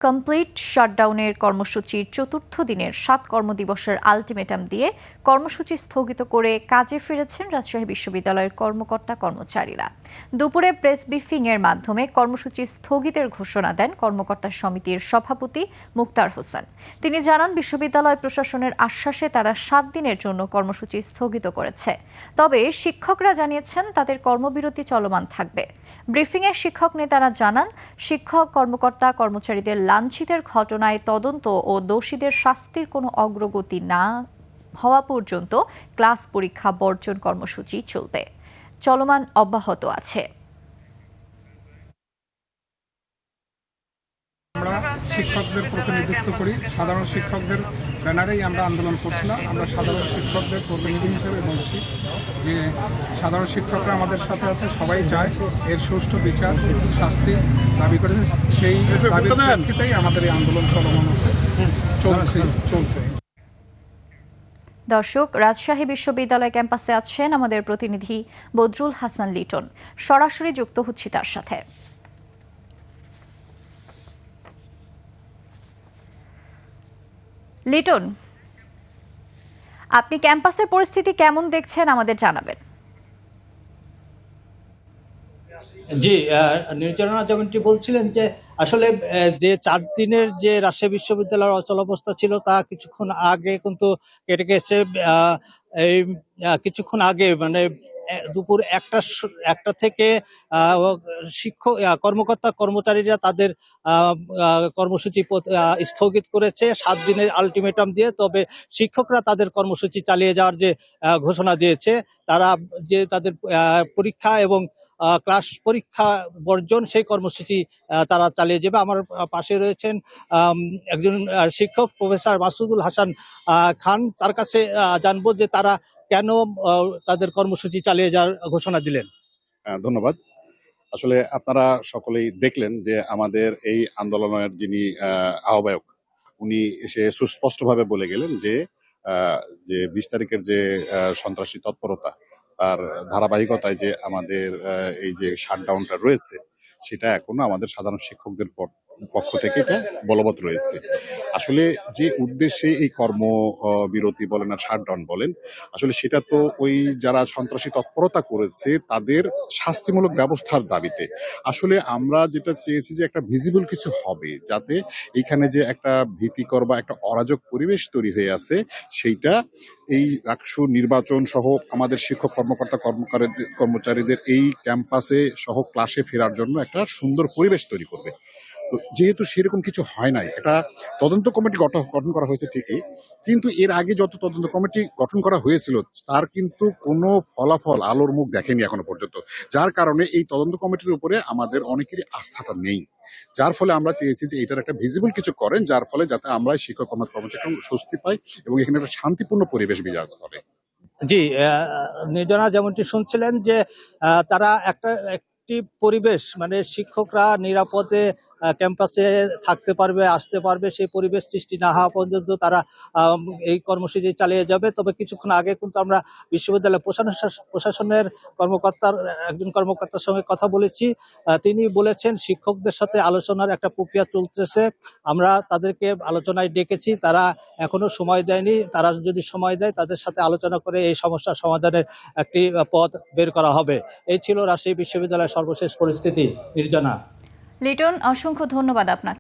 Complete শাটডাউনের কর্মসূচির চতুর্থ দিনের ৭ কর্মদিবসের আলটিমেটাম দিয়ে কর্মসূচি স্থগিত করে কাজে ফিরেছেন রাজশাহী বিশ্ববিদ্যালয়ের কর্মকর্তা কর্মচারীরা। দুপুরে প্রেস ব্রিফিংয়ের মাধ্যমে কর্মসূচি স্থগিতের ঘোষণা দেন কর্মকর্তা সমিতির সভাপতি মুক্তার হোসেন। তিনি জানান, বিশ্ববিদ্যালয় প্রশাসনের আশ্বাসে তারা ৭ দিনের জন্য কর্মসূচি স্থগিত করেছে। তবে শিক্ষকরা জানিয়েছেন তাদের কর্মবিরতি চলমান থাকবে। ব্রিফিংয়ে শিক্ষক নেতারা জানান, শিক্ষক কর্মকর্তা কর্মচারীদের লাঞ্ছিতের ঘটনায় তদন্ত ও দোষীদের শাস্তির কোনো অগ্রগতি না হওয়া পর্যন্ত ক্লাস পরীক্ষা বর্জন কর্মসূচি চলমান অব্যাহত আছে। আমরা শিক্ষকদের প্রতিনিধিত্ব করি, সাধারণ শিক্ষকদের ব্যানারেই আমরা আন্দোলন করছিলাম। আমরা সাধারণ শিক্ষকদের প্রতিনিধি হিসেবে বলছি যে সাধারণ শিক্ষকরা আমাদের সাথে আছে, সবাই চায় এর সুষ্ঠু বিচার, শাস্তি দাবি করেছে। সেই দাবির প্রেক্ষিতেই আমাদের এই আন্দোলন চলমান আছে, চলছে। দর্শক, রাজশাহী বিশ্ববিদ্যালয় ক্যাম্পাসে আছেন আমাদের প্রতিনিধি বদরুল হাসান লিটন। সরাসরি যুক্ত হচ্ছি তার সাথে। লিটন, আপনি ক্যাম্পাসের পরিস্থিতি কেমন দেখছেন আমাদের জানাবেন। জি, নির্জনা যেমনটি বলছিলেন যে আসলে যে 4 দিনের যে রাজশাহী বিশ্ববিদ্যালয়ের অচলাবস্থা ছিল তা কিছুক্ষণ আগে কিন্তু কেটে গেছে। এই কিছুক্ষণ আগে মানে দুপুর একটা থেকে শিক্ষক কর্মকর্তা কর্মচারীরা তাদের কর্মসূচি স্থগিত করেছে 7 দিনের আলটিমেটাম দিয়ে। তবে শিক্ষকরা তাদের কর্মসূচি চালিয়ে যাওয়ার যে ঘোষণা দিয়েছে, তারা যে তাদের পরীক্ষা এবং ক্লাস পরীক্ষা বর্জন সেই কর্মসূচি তারা চালিয়ে যাবে। আমার পাশে রয়েছেন একজন শিক্ষক প্রফেসর মাসুদুল হাসান খান। তার কাছে জানবো যে তারা কেন তাদের কর্মসূচি চালিয়ে যাওয়ার ঘোষণা দিলেন। ধন্যবাদ। আসলে আপনারা সকলেই দেখলেন যে আমাদের এই আন্দোলনের যিনি আহ্বায়ক, উনি এসে সুস্পষ্টভাবে বলে গেলেন যে 20 তারিখের যে সন্ত্রাসী তৎপরতা, তার ধারাবাহিকতায় যে আমাদের এই যে শাটডাউনটা রয়েছে, সেটা এখনো আমাদের সাধারণ শিক্ষকদের পক্ষ থেকে এটা বলবৎ রয়েছে। আসলে যে উদ্দেশ্যে এই কর্ম বিরতি বলেন আর শাটডাউন বলেন, আসলে সেটা তো ওই যারা সন্ত্রাসী তৎপরতা করেছে তাদের শাস্তিমূলক ব্যবস্থার দাবিতে। আসলে আমরা যেটা চেয়েছি যে একটা ভিজিবল কিছু হবে, যাতে এইখানে যে একটা ভীতিকর বা একটা অরাজক পরিবেশ তৈরি হয়ে আছে, সেইটা এই রাষ্ট্র নির্বাচন সহ আমাদের শিক্ষক কর্মকর্তা কর্মচারীদের এই ক্যাম্পাসে সহ ক্লাসে ফেরার জন্য একটা সুন্দর পরিবেশ তৈরি করবে। তো যেহেতু সেরকম কিছু হয় নাই, একটা তদন্ত কমিটি গঠন করা হয়েছে ঠিকই, কিন্তু এর আগে যত তদন্ত কমিটি গঠন করা হয়েছিল তার কিন্তু কোনো ফলাফল আলোর মুখ দেখেনি এখনো পর্যন্ত। যার কারণে এই তদন্ত কমিটির উপরে আমাদের অনেকেরই আস্থাটা নেই। যার ফলে আমরা চেয়েছি যে এটার একটা ভিজিবল কিছু করেন, যার ফলে যাতে আমরা শিক্ষক কর্মচারী স্বস্তি পাই এবং এখানে একটা শান্তিপূর্ণ পরিবেশ বিরাজ করে। জি, নির্জনা যেমনটি শুনছিলেন যে তারা একটি পরিবেশ মানে শিক্ষকরা নিরাপদে ক্যাম্পাসে থাকতে পারবে, আসতে পারবে, সেই পরিবেশ সৃষ্টি না হওয়া পর্যন্ত তারা এই কর্মসূচি চালিয়ে যাবে। তবে কিছুক্ষণ আগে কিন্তু আমরা বিশ্ববিদ্যালয় প্রশাসনের একজন কর্মকর্তার সঙ্গে কথা বলেছি। তিনি বলেছেন শিক্ষকদের সাথে আলোচনার একটা প্রক্রিয়া চলতেছে, আমরা তাদেরকে আলোচনায় ডেকেছি, তারা এখনো সময় দেয়নি। তারা যদি সময় দেয় তাদের সাথে আলোচনা করে এই সমস্যার সমাধানের একটি পথ বের করা হবে। এই ছিল রাজশাহী বিশ্ববিদ্যালয়ের সর্বশেষ পরিস্থিতি। নির্জনা। লিটন, অসংখ্য ধন্যবাদ আপনাকে।